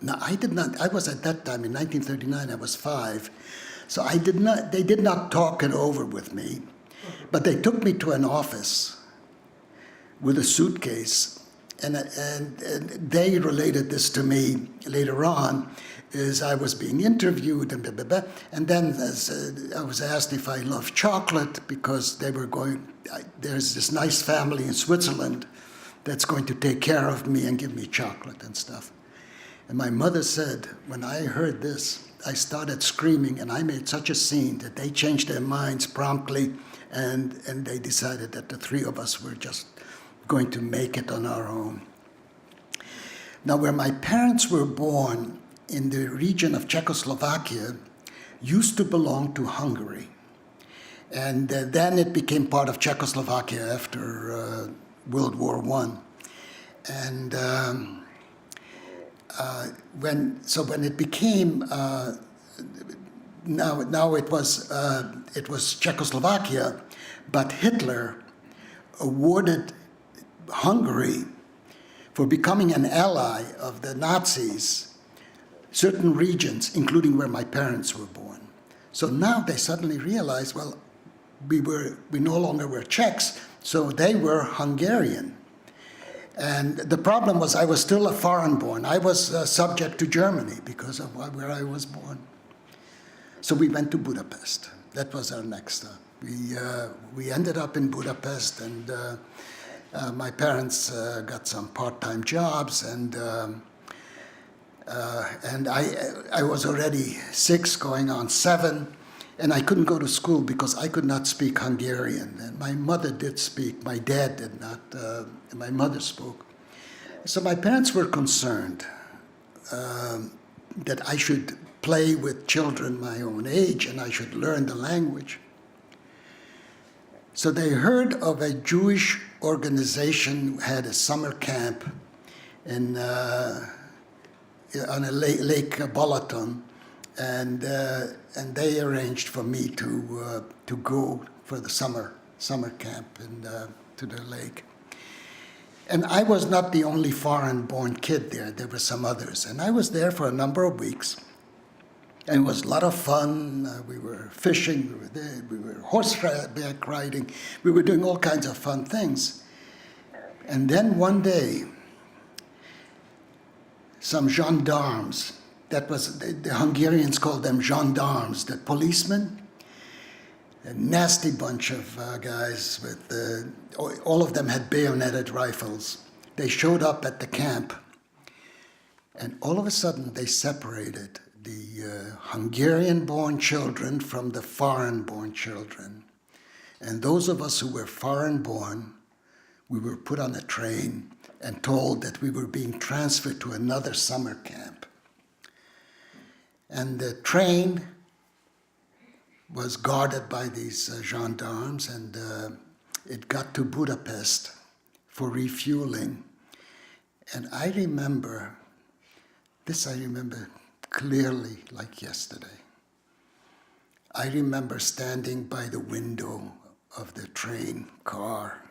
Now, I did not, I was at that time, in 1939, I was 5, so I did not, they did not talk it over with me, but they took me to an office with a suitcase, and they related this to me later on, is I was being interviewed and blah, blah, blah. And then I was asked if I loved chocolate because they were going, there's this nice family in Switzerland that's going to take care of me and give me chocolate and stuff. And my mother said, when I heard this, I started screaming and I made such a scene that they changed their minds promptly and they decided that the three of us were just going to make it on our own. Now, where my parents were born, in the region of Czechoslovakia, used to belong to Hungary. And then it became part of Czechoslovakia after World War I. And when it became, now it was Czechoslovakia, but Hitler awarded Hungary for becoming an ally of the Nazis certain regions, including where my parents were born. So now they suddenly realized, well, we no longer were Czechs, so they were Hungarian. And the problem was I was still a foreign-born. I was subject to Germany because of where I was born. So we went to Budapest. That was our next stop. We ended up in Budapest, and my parents got some part-time jobs, and I was already 6, going on 7, and I couldn't go to school because I could not speak Hungarian. And my mother did speak, my dad did not, my mother spoke. So my parents were concerned that I should play with children my own age and I should learn the language. So they heard of a Jewish organization who had a summer camp in on a lake Balaton, and they arranged for me to go for the summer camp to the lake. And I was not the only foreign-born kid there. There were some others, and I was there for a number of weeks. And it was a lot of fun. We were fishing. We were there. We were horseback riding. We were doing all kinds of fun things. And then one day, some gendarmes, that was, the Hungarians called them gendarmes, the policemen, a nasty bunch of guys with, all of them had bayoneted rifles. They showed up at the camp, and all of a sudden they separated the Hungarian-born children from the foreign-born children. And those of us who were foreign-born, we were put on a train and told that we were being transferred to another summer camp. And the train was guarded by these gendarmes, and it got to Budapest for refueling. And I remember clearly like yesterday. I remember standing by the window of the train car,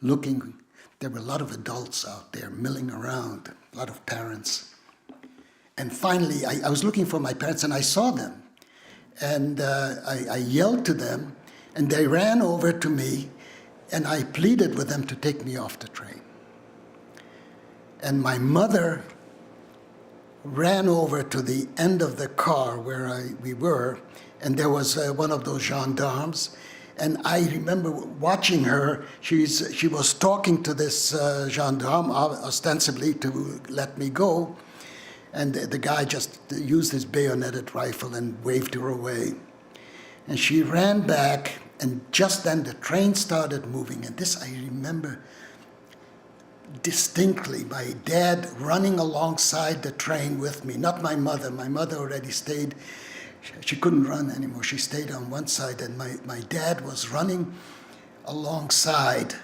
looking. There were a lot of adults out there milling around, a lot of parents. And finally, I was looking for my parents, and I saw them. And I yelled to them, and they ran over to me, and I pleaded with them to take me off the train. And my mother ran over to the end of the car where we were, and there was one of those gendarmes. And I remember watching her. She was talking to this gendarme, ostensibly to let me go. And the guy just used his bayoneted rifle and waved her away. And she ran back, and just then the train started moving. And this I remember distinctly, my dad running alongside the train with me, not my mother. My mother already stayed. She couldn't run anymore. She stayed on one side, and my dad was running alongside,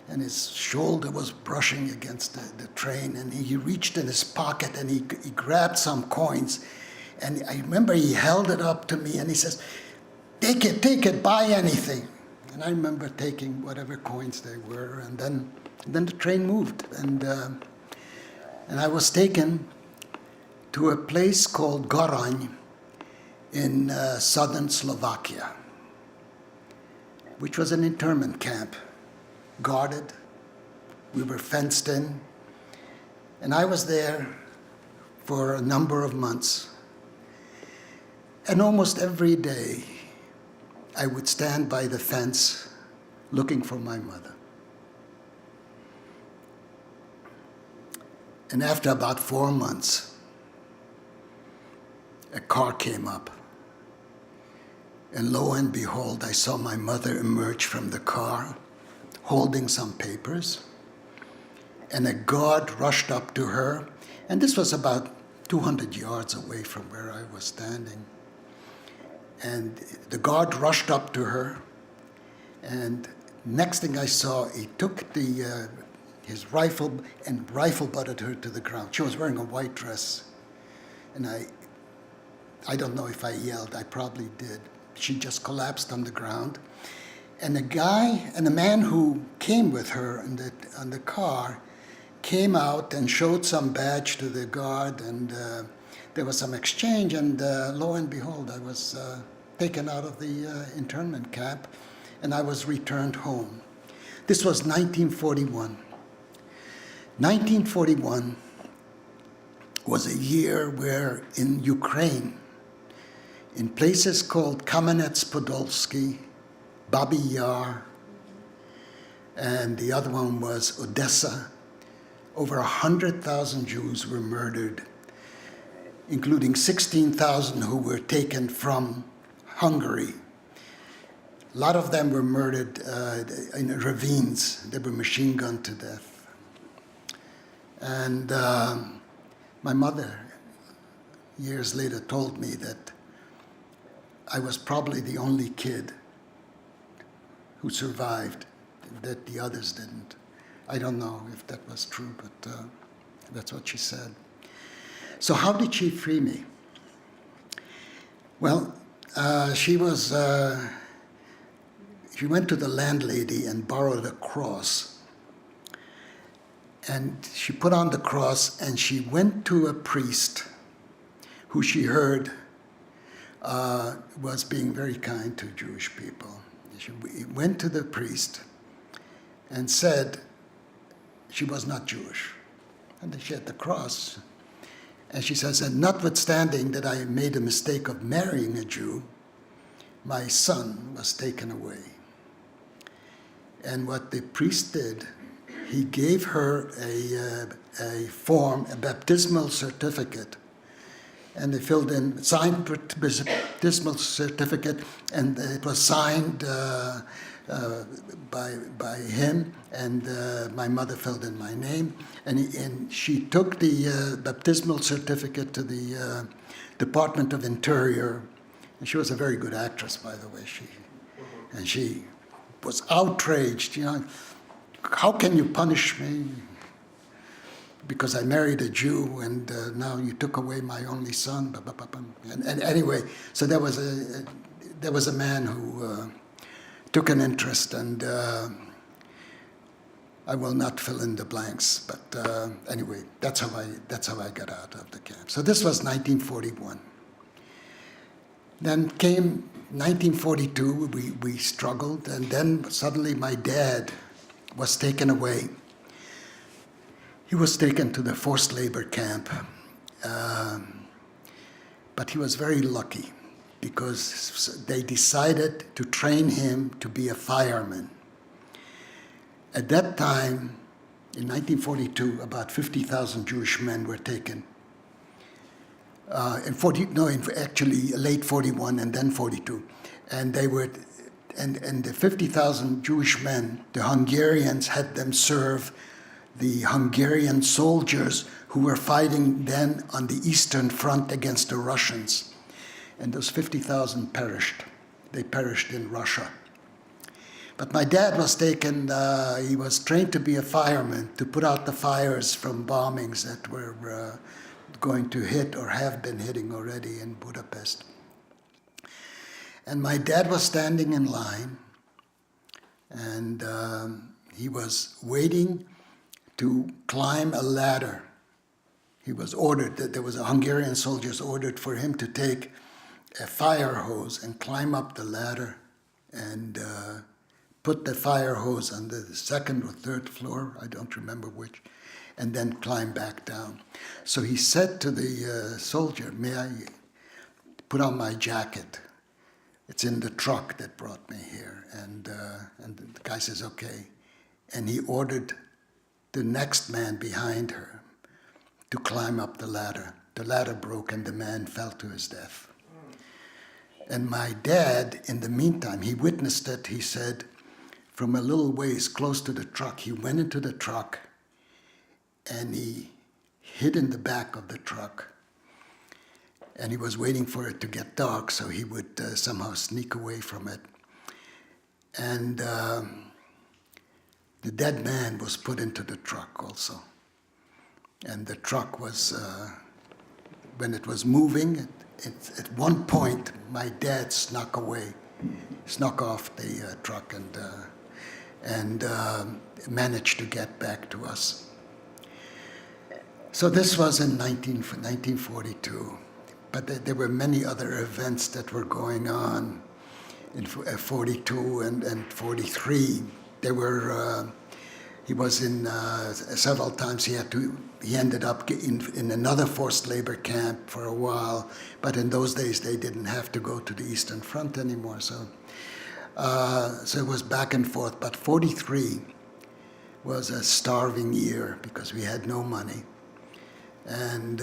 and his shoulder was brushing against the train, and he reached in his pocket, and he grabbed some coins, and I remember he held it up to me, and he says, take it, buy anything. And I remember taking whatever coins they were, and then the train moved, and I was taken to a place called Goraň in southern Slovakia, which was an internment camp, guarded. We were fenced in. And I was there for a number of months. And almost every day, I would stand by the fence looking for my mother. And after about 4 months, a car came up. And lo and behold, I saw my mother emerge from the car, holding some papers. And a guard rushed up to her. And this was about 200 yards away from where I was standing. And the guard rushed up to her. And next thing I saw, he took his rifle and rifle-butted her to the ground. She was wearing a white dress. And I don't know if I yelled. I probably did. She just collapsed on the ground. And a man who came with her on the car came out and showed some badge to the guard, and there was some exchange, and lo and behold, I was taken out of the internment camp, and I was returned home. This was 1941. 1941 was a year where in Ukraine, in places called Kamenets-Podolsky, Babi Yar, and the other one was Odessa, over 100,000 Jews were murdered, including 16,000 who were taken from Hungary. A lot of them were murdered in ravines. They were machine gunned to death. And my mother, years later, told me that I was probably the only kid who survived, that the others didn't. I don't know if that was true, but that's what she said. So how did she free me? Well, she went to the landlady and borrowed a cross. And she put on the cross, and she went to a priest who she heard was being very kind to Jewish people. She went to the priest and said she was not Jewish. And she had the cross. And she says, and notwithstanding that I made a mistake of marrying a Jew, my son was taken away. And what the priest did, he gave her a form, a baptismal certificate, and they filled in, signed baptismal certificate, and it was signed by him, and my mother filled in my name, and she took the baptismal certificate to the Department of Interior, and she was a very good actress, by the way. She was outraged, how can you punish me because I married a Jew, and now you took away my only son. And anyway, so there was a man who took an interest, and I will not fill in the blanks. But anyway, that's how I got out of the camp. So this was 1941. Then came 1942. We struggled, and then suddenly my dad was taken away. He was taken to the forced labor camp, but he was very lucky because they decided to train him to be a fireman. At that time, in 1942, about 50,000 Jewish men were taken. Actually late 41 and then 42, and they were, and the 50,000 Jewish men, the Hungarians had them serve the Hungarian soldiers who were fighting then on the Eastern Front against the Russians. And those 50,000 perished. They perished in Russia. But my dad was taken, he was trained to be a fireman, to put out the fires from bombings that were going to hit or have been hitting already in Budapest. And my dad was standing in line, and he was waiting to climb a ladder he was ordered, that there was a Hungarian soldiers ordered for him to take a fire hose and climb up the ladder and put the fire hose on the second or third floor, I don't remember which, and then climb back down. So he said to the soldier, "May I put on my jacket? It's in the truck that brought me here." And the guy says, "Okay." And he ordered the next man behind her to climb up the ladder. The ladder broke and the man fell to his death. And my dad, in the meantime, he witnessed it. He said, from a little ways close to the truck, he went into the truck and he hid in the back of the truck. And he was waiting for it to get dark so he would somehow sneak away from it. And the dead man was put into the truck also. And the truck was, when it was moving, at one point, my dad snuck off the truck and managed to get back to us. So this was in 1942. But there were many other events that were going on in 42 and 43. There were, he was in several times. He ended up in another forced labor camp for a while. But in those days, they didn't have to go to the Eastern Front anymore. So it was back and forth. But 43 was a starving year because we had no money. And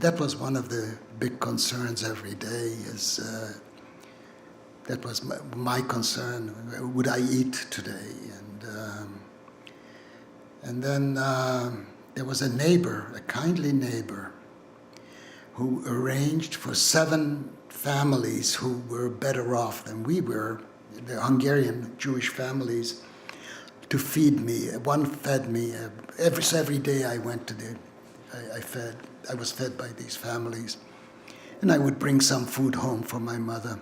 that was one of the big concerns every day. That was my concern. Would I eat today? And then there was a neighbor, a kindly neighbor, who arranged for 7 families who were better off than we were, the Hungarian Jewish families, to feed me. One fed me every day. I went to I was fed by these families, and I would bring some food home for my mother.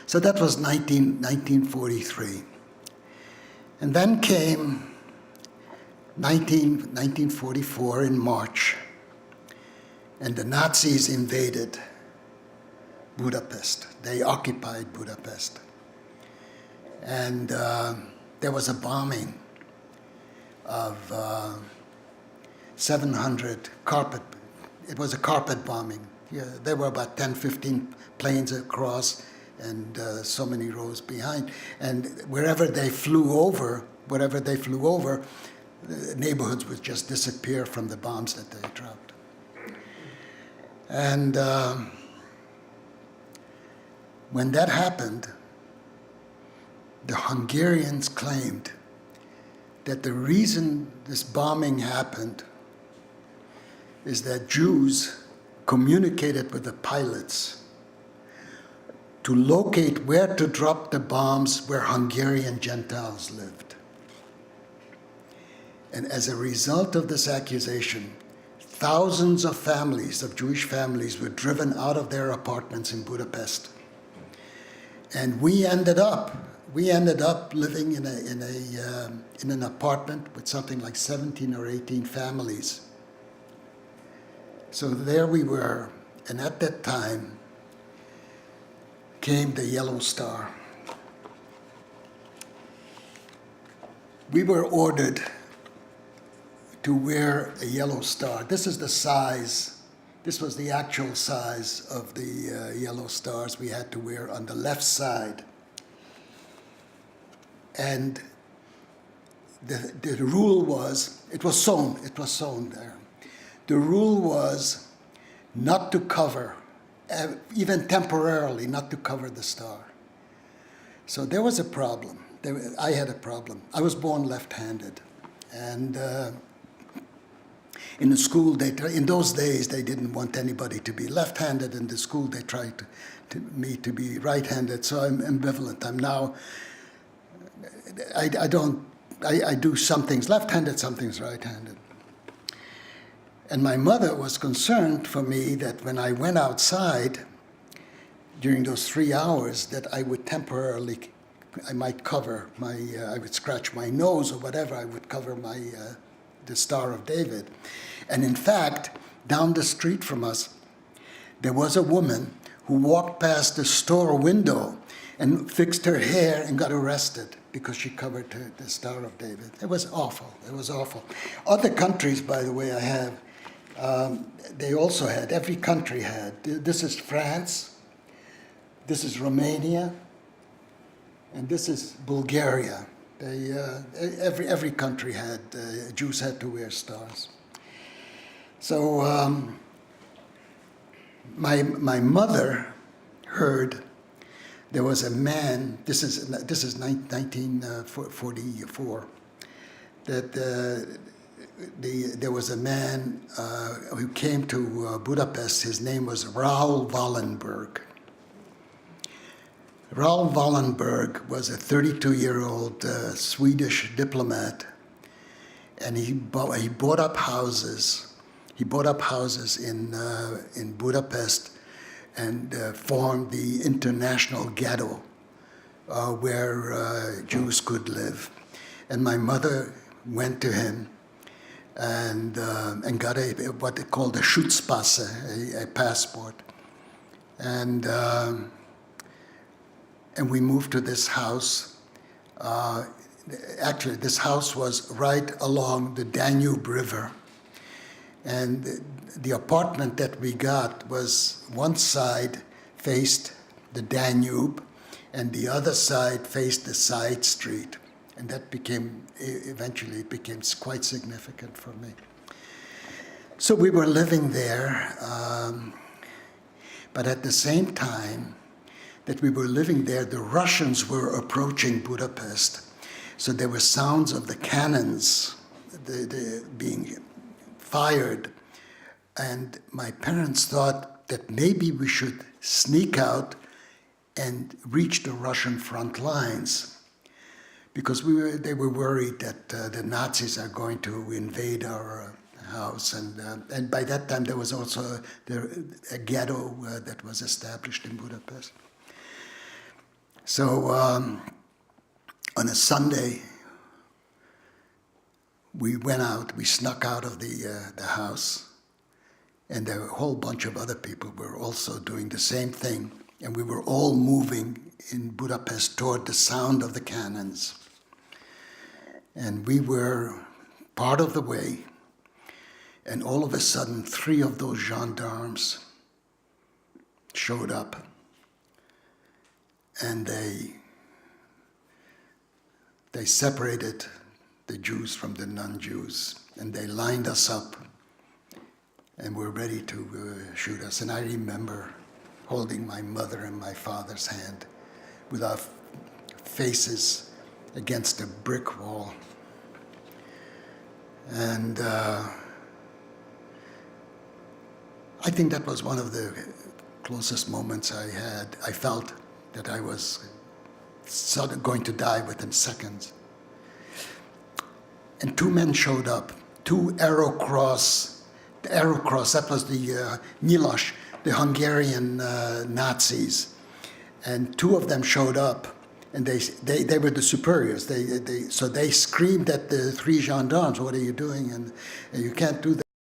So that was 1943. And then came 1944 in March, and the Nazis invaded Budapest. They occupied Budapest. And there was a bombing of 700 it was a carpet bombing. Yeah, there were about 10, 15 planes across and so many rows behind. And wherever they flew over, the neighborhoods would just disappear from the bombs that they dropped. And when that happened, the Hungarians claimed that the reason this bombing happened is that Jews communicated with the pilots to locate where to drop the bombs where Hungarian Gentiles lived. And as a result of this accusation, thousands of families, of Jewish families, were driven out of their apartments in Budapest. And we ended up living in an apartment with something like 17 or 18 families. So there we were, and at that time came the Yellow Star. We were ordered to wear a yellow star. This is the size, this was the actual size of the yellow stars we had to wear on the left side. And the rule was, it was sewn there. The rule was not to cover, even temporarily, not to cover the star. So there was a problem. I had a problem. I was born left-handed. And in the school, in those days, they didn't want anybody to be left-handed. In the school, they tried me to be right-handed. So I'm ambivalent. I'm now, I do some things left-handed, some things right-handed. And my mother was concerned for me that when I went outside during those 3 hours, that I would temporarily, I might cover I would scratch my nose or whatever, I would cover the Star of David. And in fact, down the street from us, there was a woman who walked past the store window and fixed her hair and got arrested because she covered the Star of David. It was awful. It was awful. Other countries, by the way, I have, they also had, every country had. This is France, this is Romania, and this is Bulgaria. Every country had, Jews had to wear stars. So my mother heard there was a man, this is 1944, that there was a man who came to Budapest. His name was Raoul Wallenberg. Raoul Wallenberg was a 32-year-old Swedish diplomat, and he bought up houses. He bought up houses in Budapest and formed the international ghetto where Jews could live. And my mother went to him and got what they called a Schutzpasse, a passport. And we moved to this house. Actually, this house was right along the Danube River. And the apartment that we got was one side faced the Danube and the other side faced the side street. And that eventually it became quite significant for me. So we were living there, but at the same time that we were living there, the Russians were approaching Budapest. So there were sounds of the cannons being fired. And my parents thought that maybe we should sneak out and reach the Russian front lines, because they were worried that the Nazis are going to invade our house. And by that time there was also a ghetto that was established in Budapest. So on a Sunday, we went out, we snuck out of the house, and there were a whole bunch of other people were also doing the same thing, and we were all moving in Budapest toward the sound of the cannons. And we were part of the way, and all of a sudden 3 of those gendarmes showed up, and they separated the Jews from the non-Jews, and they lined us up and were ready to shoot us. And I remember holding my mother and my father's hand with our faces against a brick wall. And I think that was one of the closest moments I had. I felt that I was going to die within seconds. And 2 men showed up, 2 Arrow Cross. The Arrow Cross, that was the Nyilas, the Hungarian Nazis. And 2 of them showed up, and they were the superiors. So they screamed at the 3 gendarmes, "What are you doing? And you can't do that."